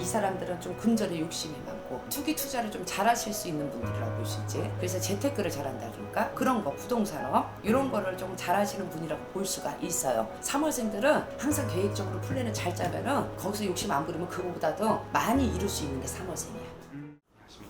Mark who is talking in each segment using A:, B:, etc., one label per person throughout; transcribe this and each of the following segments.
A: 사람들은 좀 금전에 욕심이 많고 투기 투자를 좀 잘하실 수 있는 분들이라고 볼 수 있지. 그래서 재테크를 잘한다든가 그런 거, 부동산업 이런 거를 좀 잘하시는 분이라고 볼 수가 있어요. 3월생들은 항상 계획적으로 플랜을 잘 짜면은 거기서 욕심 안 부리면 그거보다도 많이 이룰 수 있는 게 3월생이야.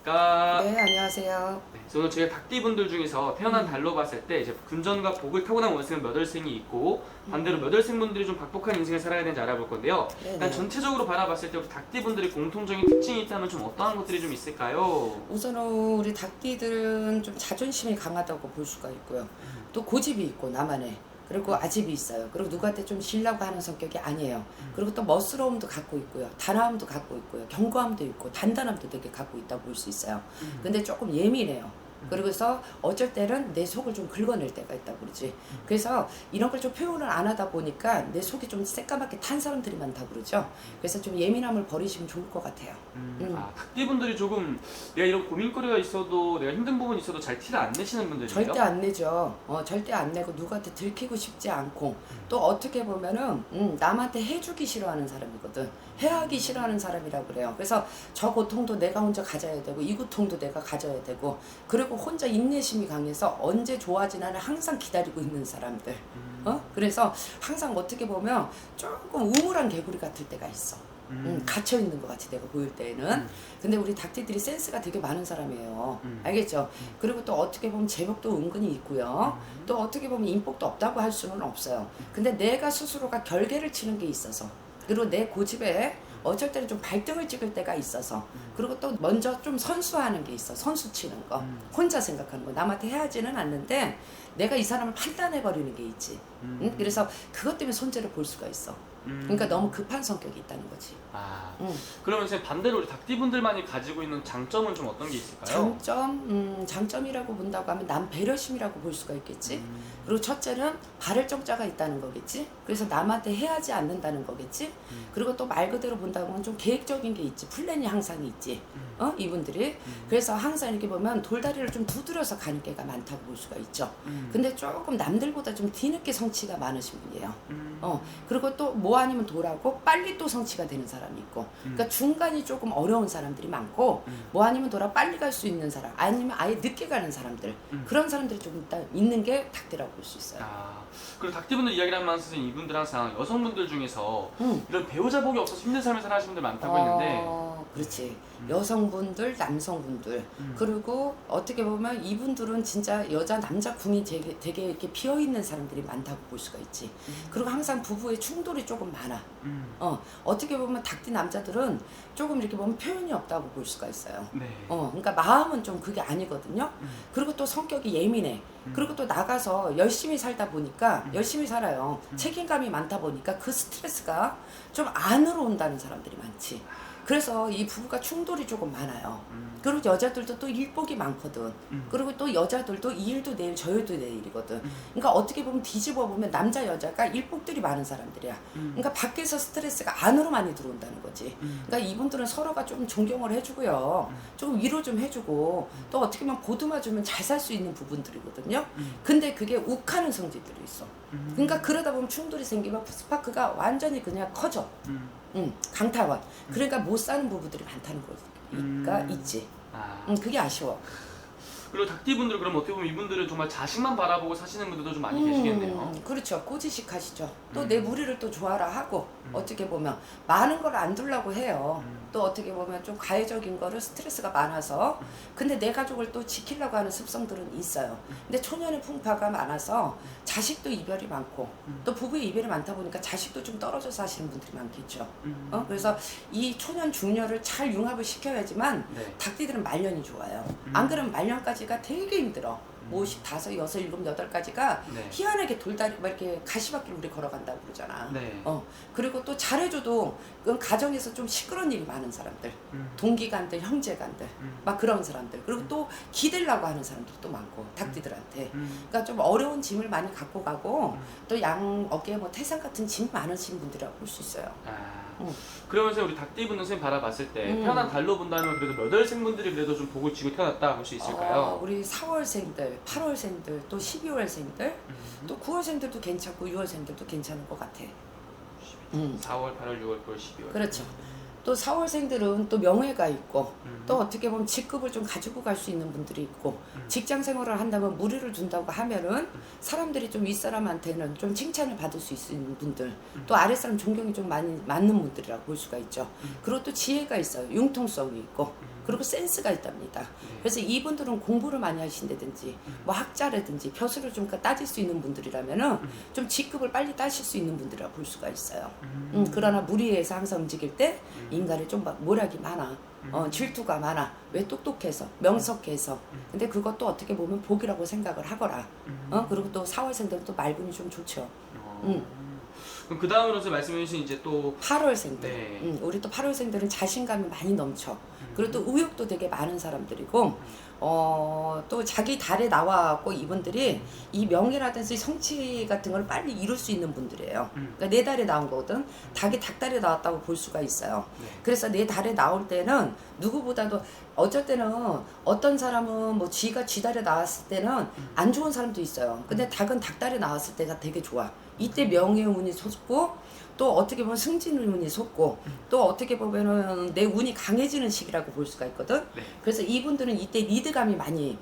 B: 안녕하십니까?
A: 네, 안녕하세요.
B: 네, 그래서 오늘 저희가 닭띠분들 중에서 태어난 달로 봤을 때 이제 금전과 복을 타고난 원생은 몇 월생이 있고 반대로 몇 월생분들이 좀 박복한 인생을 살아야 되는지 알아볼 건데요. 일단 전체적으로 바라봤을 때 우리 닭띠분들의 공통적인 특징이 있다면 좀 어떠한 것들이 좀 있을까요?
A: 우선은 우리 닭띠들은 좀 자존심이 강하다고 볼 수가 있고요. 또 고집이 있고 나만의. 그리고 아집이 있어요. 그리고 누구한테 좀 질라고 하는 성격이 아니에요. 그리고 또 멋스러움도 갖고 있고요. 단아함도 갖고 있고요. 견고함도 있고 단단함도 되게 갖고 있다고 볼 수 있어요. 근데 조금 예민해요. 그래서 어쩔 때는 내 속을 좀 긁어낼 때가 있다고 그러지. 그래서 이런 걸 좀 표현을 안 하다 보니까 내 속이 좀 새까맣게 탄 사람들이 많다고 그러죠. 그래서 좀 예민함을 버리시면 좋을 것 같아요.
B: 아, 닭띠분들이 조금 내가 이런 고민거리가 있어도 내가 힘든 부분이 있어도 잘 티를 안 내시는 분들이에요?
A: 절대 안 내죠. 절대 안 내고 누구한테 들키고 싶지 않고 또 어떻게 보면은 남한테 해주기 싫어하는 사람이거든. 해하기 싫어하는 사람이라고 그래요. 그래서 저 고통도 내가 혼자 가져야 되고 이 고통도 내가 가져야 되고 그리고 혼자 인내심이 강해서 언제 좋아지나를 항상 기다리고 있는 사람들. 그래서 항상 어떻게 보면 조금 우물한 개구리 같을 때가 있어. 갇혀 있는 것 같이 내가 보일 때는. 근데 우리 닭띠들이 센스가 되게 많은 사람이에요. 알겠죠? 그리고 또 어떻게 보면 제복도 은근히 있고요. 또 어떻게 보면 인복도 없다고 할 수는 없어요. 근데 내가 스스로가 결계를 치는 게 있어서 그리고 내 고집에 어쩔 때는 좀 발등을 찍을 때가 있어서 그리고 또 먼저 좀 선수하는 게 있어. 선수 치는 거. 혼자 생각하는 거. 남한테 해하지는 않는데 내가 이 사람을 판단해버리는 게 있지. 그래서 그것 때문에 손재를 볼 수가 있어. 그러니까 너무 급한 성격이 있다는 거지.
B: 아, 그러면 선생님 반대로 우리 닭띠분들만이 가지고 있는 장점은 좀 어떤 게 있을까요?
A: 장점이라고 본다고 하면 남 배려심이라고 볼 수가 있겠지. 그리고 첫째는 바를 정자가 있다는 거겠지. 그래서 남한테 해하지 않는다는 거겠지. 그리고 또 말 그대로 본다면 좀 계획적인 게 있지. 플랜이 항상 있지. 이분들이. 그래서 항상 이렇게 보면 돌다리를 좀 두드려서 가는 게가 많다고 볼 수가 있죠. 근데 조금 남들보다 좀 뒤늦게 성취가 많으신 분이에요. 그리고 또 뭐 아니면 돌하고 빨리 또 성취가 되는 사람이 있고. 그러니까 중간이 조금 어려운 사람들이 많고 뭐 아니면 돌아 빨리 갈 수 있는 사람 아니면 아예 늦게 가는 사람들 그런 사람들이 좀 일단 있는 게 닭띠라고 볼 수 있어요.
B: 아, 그리고 닭띠분들 이야기를 하면 선생님 이분들 항상 여성분들 중에서 이런 배우자복이 없어서 힘든 삶을 살아가시는 분들 많다고 했는데
A: 그렇지. 여성분들, 남성분들 그리고 어떻게 보면 이분들은 진짜 여자 남자 궁이 되게 이렇게 피어 있는 사람들이 많다고 볼 수가 있지. 그리고 항상 부부의 충돌이 조금 많아. 어떻게 보면 닭띠 남자들은 조금 이렇게 보면 표현이 없다고 볼 수가 있어요.
B: 네.
A: 그러니까 마음은 좀 그게 아니거든요. 그리고 또 성격이 예민해. 그리고 또 나가서 열심히 살다 보니까 열심히 살아요. 책임감이 많다 보니까 그 스트레스가 좀 안으로 온다는 사람들이 많지. 그래서 이 부부가 충돌이 조금 많아요. 그리고 여자들도 또 일복이 많거든. 그리고 또 여자들도 이 일도 내일 저 일도 내일이거든. 그러니까 어떻게 보면 뒤집어 보면 남자 여자가 일복들이 많은 사람들이야. 그러니까 밖에서 스트레스가 안으로 많이 들어온다는 거지. 그러니까 이분들은 서로가 좀 존경을 해주고요. 좀 위로 좀 해주고 또 어떻게 보면 보듬어주면 잘 살 수 있는 부분들이거든요. 근데 그게 욱하는 성질들이 있어. 그러니까 그러다 보면 충돌이 생기면 스파크가 완전히 그냥 커져. 강타원. 그러니까 못 사는 부부들이 많다는 거니까 있지. 그게 아쉬워.
B: 그리고 닭띠분들 그럼 어떻게 보면 이분들은 정말 자식만 바라보고 사시는 분들도 좀 많이 계시겠네요.
A: 그렇죠. 꼬지식 하시죠. 또 내 무리를 또 좋아라 하고 어떻게 보면 많은 걸 안 두려고 해요. 또 어떻게 보면 좀 가해적인 거를 스트레스가 많아서 근데 내 가족을 또 지키려고 하는 습성들은 있어요. 근데 초년의 풍파가 많아서 자식도 이별이 많고 또 부부의 이별이 많다 보니까 자식도 좀 떨어져서 하시는 분들이 많겠죠. 그래서 이 초년 중년을 잘 융합을 시켜야지만
B: 네.
A: 닭띠들은 말년이 좋아요. 안 그러면 말년까지가 되게 힘들어. 55, 6, 7, 8까지가
B: 네.
A: 희한하게 돌다리 막 이렇게 가시밭길 우리 걸어간다고 그러잖아.
B: 네.
A: 그리고 또 잘해줘도 그건 가정에서 좀 시끄러운 일이 많은 사람들, 동기간들, 형제간들, 막 그런 사람들. 그리고 또 기대려고 하는 사람들도 많고 닭띠들한테. 그러니까 좀 어려운 짐을 많이 갖고 가고 또 양 어깨에 뭐 태산 같은 짐 많으신 분들이라고 볼 수 있어요.
B: 그러면서 우리 닭띠분들 선생님 바라봤을 때 태어난 달로 본다면 그래도 몇 월생분들이 그래도 좀 복을 쥐고 태어났다 볼 수 있을까요?
A: 우리 4월생들, 8월생들, 또 12월생들, 또 9월생들도 괜찮고 6월생들도 괜찮은 것 같아.
B: 4월, 8월, 6월, 9월, 12월.
A: 그렇죠. 또 4월생들은 또 명예가 있고 또 어떻게 보면 직급을 좀 가지고 갈 수 있는 분들이 있고 직장 생활을 한다면 무리를 둔다고 하면은 사람들이 좀 윗사람한테는 좀 칭찬을 받을 수 있는 분들, 또 아랫사람 존경이 좀 많이 맞는 분들이라고 볼 수가 있죠. 그리고 또 지혜가 있어요. 융통성이 있고 그리고 센스가 있답니다. 그래서 이분들은 공부를 많이 하신다든지 뭐 학자라든지 벼슬을 좀 따질 수 있는 분들이라면은 좀 직급을 빨리 따실 수 있는 분들이라고 볼 수가 있어요. 그러나 무리에서 항상 움직일 때 인간이 좀 모략이 많아. 질투가 많아. 왜 똑똑해서 명석해서. 근데 그것도 어떻게 보면 복이라고 생각을 하거라. 그리고 또 4월생들은 또 말문이 좀 좋죠.
B: 그럼 그 다음으로서 말씀해주신 이제 또
A: 8월생들.
B: 네.
A: 우리 또 8월생들은 자신감이 많이 넘쳐. 그리고 또 의욕도 되게 많은 사람들이고, 또 자기 달에 나와갖고 이분들이 이 명예라든지 성취 같은 걸 빨리 이룰 수 있는 분들이에요. 그러니까 내 달에 나온 거거든. 닭이 닭달에 나왔다고 볼 수가 있어요. 그래서 내 달에 나올 때는 누구보다도 어쩔 때는 어떤 사람은 뭐 쥐가 쥐달에 나왔을 때는 안 좋은 사람도 있어요. 근데 닭은 닭달에 나왔을 때가 되게 좋아. 이때 명예의 운이 솟고 또 어떻게 보면 승진의 운이 솟고 또 어떻게 보면은 내 운이 강해지는 시기라고 볼 수가 있거든. 그래서 이분들은 이때 리드감이 많이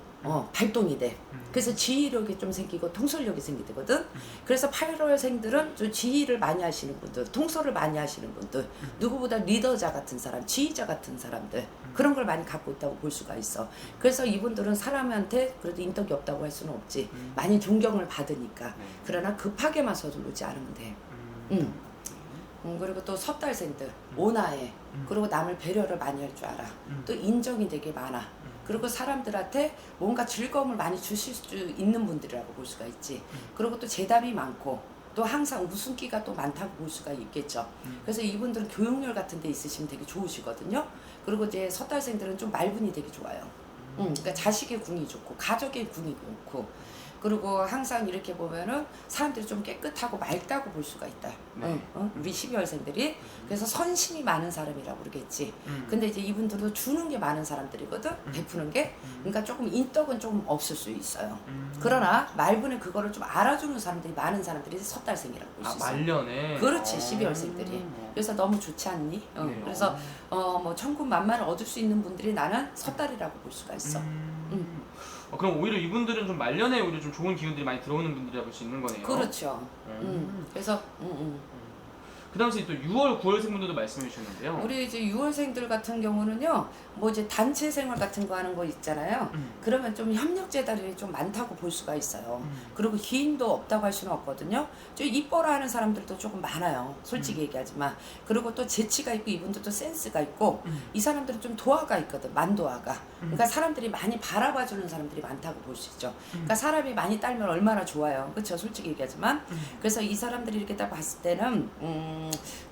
A: 발동이 돼. 그래서 지휘력이 좀 생기고 통솔력이 생기거든. 그래서 8월생들은 좀 지휘를 많이 하시는 분들, 통솔을 많이 하시는 분들, 누구보다 리더자 같은 사람, 지휘자 같은 사람들 그런 걸 많이 갖고 있다고 볼 수가 있어. 그래서 이분들은 사람한테 그래도 인덕이 없다고 할 수는 없지. 많이 존경을 받으니까. 그러나 급하게만 서두르지 않으면 돼. 그리고 또 섣달생들 온화해. 그리고 남을 배려를 많이 할 줄 알아. 또 인정이 되게 많아. 그리고 사람들한테 뭔가 즐거움을 많이 주실 수 있는 분들이라고 볼 수가 있지. 그리고 또 재담이 많고 또 항상 웃음기가 또 많다고 볼 수가 있겠죠. 그래서 이분들은 교육열 같은 데 있으시면 되게 좋으시거든요. 그리고 이제 섣달생들은 좀 말문이 되게 좋아요. 그러니까 자식의 궁이 좋고 가족의 궁이 좋고 그리고 항상 이렇게 보면은 사람들이 좀 깨끗하고 맑다고 볼 수가 있다. 우리 12월생들이. 그래서 선심이 많은 사람이라고 그러겠지. 근데 이제 이분들도 주는 게 많은 사람들이거든. 베푸는 게. 그러니까 조금 인덕은 조금 없을 수 있어요. 그러나 말분에 그거를 좀 알아주는 사람들이 많은 사람들이 섣달생이라고 볼 수 있어.
B: 말년에.
A: 그렇지. 12월생들이. 그래서 너무 좋지 않니? 그래서 뭐 천군만마를 얻을 수 있는 분들이 나는 섣달이라고 볼 수가 있어.
B: 그럼 오히려 이분들은 좀 말년에 오히려 좀 좋은 기운들이 많이 들어오는 분들이라고 볼 수 있는 거네요.
A: 그렇죠. 그래서
B: 그 다음에 또 6월, 9월생 분들도 말씀해 주셨는데요.
A: 우리 이제 6월생들 같은 경우는요, 뭐 이제 단체 생활 같은 거 하는 거 있잖아요. 그러면 좀 협력재달이 좀 많다고 볼 수가 있어요. 그리고 기인도 없다고 할 수는 없거든요. 좀 이뻐라 하는 사람들도 조금 많아요. 솔직히 얘기하지만. 그리고 또 재치가 있고 이분들도 센스가 있고 이 사람들은 좀 도화가 있거든. 만도화가. 그러니까 사람들이 많이 바라봐주는 사람들이 많다고 볼 수 있죠. 그러니까 사람이 많이 딸면 얼마나 좋아요. 그렇죠. 솔직히 얘기하지만. 그래서 이 사람들이 이렇게 딱 봤을 때는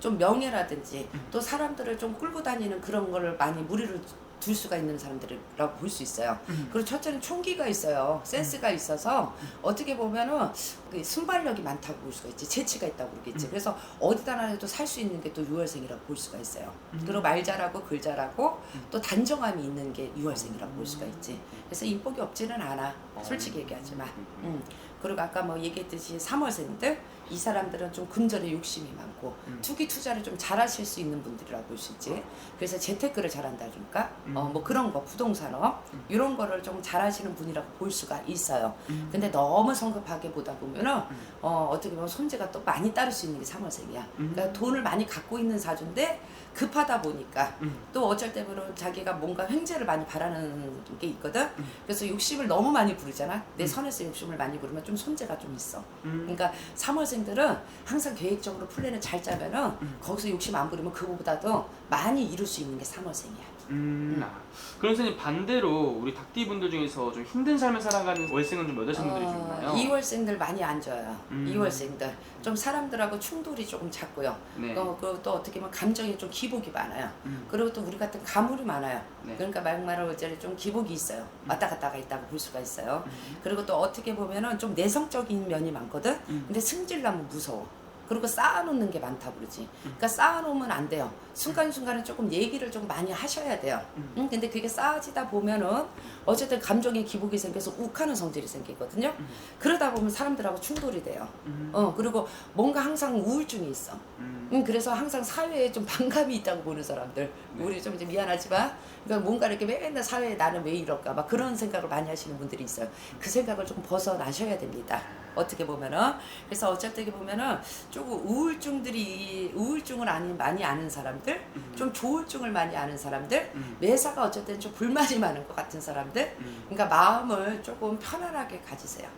A: 좀 명예라든지 또 사람들을 좀 끌고 다니는 그런 거를 많이 무리를 둘 수가 있는 사람들이라고 볼 수 있어요. 그리고 첫째는 총기가 있어요. 센스가 있어서 어떻게 보면은 그 순발력이 많다고 볼 수가 있지. 재치가 있다고 그러겠지. 그래서 어디다 놔도 살 수 있는 게 또 6월생이라고 볼 수가 있어요. 그리고 말 잘하고 글 잘하고 또 단정함이 있는 게 6월생이라고 볼 수가 있지. 그래서 인복이 없지는 않아. 솔직히 얘기하지만. 그리고 아까 뭐 얘기했듯이 3월생들 이 사람들은 좀 금전에 욕심이 많고 투기 투자를 좀 잘하실 수 있는 분들이라고 볼 수 있지. 그래서 재테크를 잘한다니까 뭐 그런 거 부동산업 이런 거를 좀 잘하시는 분이라고 볼 수가 있어요. 근데 너무 성급하게 보다 보면은 어떻게 보면 손재가 또 많이 따를 수 있는 게 3월생이야. 그러니까 돈을 많이 갖고 있는 사주인데 급하다 보니까 또 어쩔 때는 자기가 뭔가 횡재를 많이 바라는 게 있거든. 그래서 욕심을 너무 많이 부르잖아. 내 선에서 욕심을 많이 부르면 좀 손재가 좀 있어. 그러니까 3월생들은 항상 계획적으로 플랜을 잘 짜면은 거기서 욕심 안 부리면 그거보다도 많이 이룰 수 있는 게 3월생이야.
B: 그럼 선생님 반대로 우리 닭띠 분들 중에서 좀 힘든 삶을 살아가는 월생은 좀 몇 월생 분들이 좀 있나요?
A: 2월생들 많이 안 좋아요. 2월생들 좀 사람들하고 충돌이 조금 작고요.
B: 네.
A: 그리고 또 어떻게 보면 감정이 좀 기복이 많아요. 그리고 또 우리 같은 가물이 많아요.
B: 네.
A: 그러니까 말로 어쩌리 좀 기복이 있어요. 왔다 갔다가 있다고 볼 수가 있어요. 그리고 또 어떻게 보면은 좀 내성적인 면이 많거든. 근데 승질나면 무서워. 그리고 쌓아놓는 게 많다고 그러지. 그러니까 쌓아놓으면 안 돼요. 순간순간에 조금 얘기를 좀 많이 하셔야 돼요. 근데 그게 쌓아지다 보면은 어쨌든 감정의 기복이 생겨서 욱하는 성질이 생기거든요. 그러다 보면 사람들하고 충돌이 돼요. 그리고 뭔가 항상 우울증이 있어. 그래서 항상 사회에 좀 반감이 있다고 보는 사람들.
B: 네.
A: 우리 좀 이제 미안하지만, 그러니까 뭔가 이렇게 맨날 사회에 나는 왜 이럴까, 막 그런 생각을 많이 하시는 분들이 있어요. 그 생각을 조금 벗어나셔야 됩니다. 어떻게 보면은. 그래서 어쨌든 보면은 조금 우울증을 많이 아는 사람들, 좀 조울증을 많이 아는 사람들, 매사가 어쨌든 좀 불만이 많은 것 같은 사람들, 그러니까 마음을 조금 편안하게 가지세요.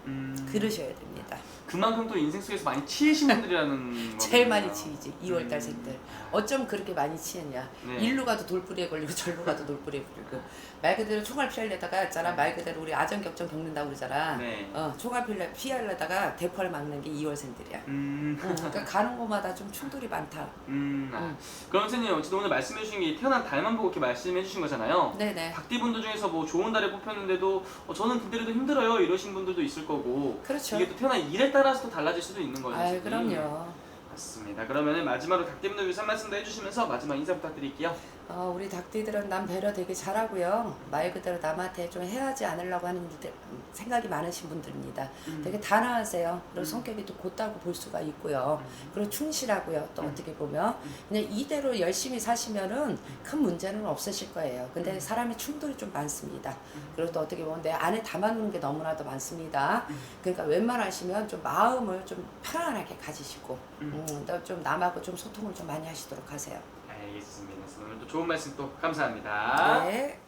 A: 그러셔야 됩니다.
B: 그만큼 또 인생 속에서 많이 치이신 분들이라는
A: 제일
B: 거군요.
A: 많이 치이지, 2월달생들. 어쩜 그렇게 많이 치느냐.
B: 네.
A: 일로 가도 돌뿌리에 걸리고 절로 가도 돌뿌리에 걸리고. 말 그대로 총알 피하려다가 있잖아. 말 그대로 우리 아전격전 겪는다고 그러잖아.
B: 네.
A: 총알 피하려다가 대포를 막는 게 2월생들이야. 그러니까 가는 곳마다 좀 충돌이 많다.
B: 그럼 선생님 어쨌든 오늘 말씀해 주신 게 태어난 달만 보고 이렇게 말씀해 주신 거잖아요.
A: 네네.
B: 닭띠분들 중에서 뭐 좋은 달에 뽑혔는데도 저는 그때라도 힘들어요 이러신 분들도 있을 거고
A: 그렇죠.
B: 이게 또 태어난 일에 따라서 또 달라질 수도 있는 거죠.
A: 아유,
B: 선생님.
A: 그럼요.
B: 맞습니다. 그러면은 마지막으로 닭띠분들 위해서 한 말씀 더 해주시면서 마지막 인사 부탁드릴게요.
A: 우리 닭띠들은 남 배려 되게 잘하고요. 말 그대로 남한테 좀 해하지 않으려고 하는 생각이 많으신 분들입니다. 되게 단아하세요. 그리고 성격이 또 곧다고 볼 수가 있고요. 그리고 충실하고요. 또 어떻게 보면 그냥 이대로 열심히 사시면은 큰 문제는 없으실 거예요. 근데 사람의 충돌이 좀 많습니다. 그리고 또 어떻게 보면 내 안에 담아놓는 게 너무나도 많습니다. 그러니까 웬만하시면 좀 마음을 좀 편안하게 가지시고 또 좀 남하고 좀 소통을 좀 많이 하시도록 하세요.
B: 알겠습니다. 오늘 또 좋은 말씀 또 감사합니다.
A: 네.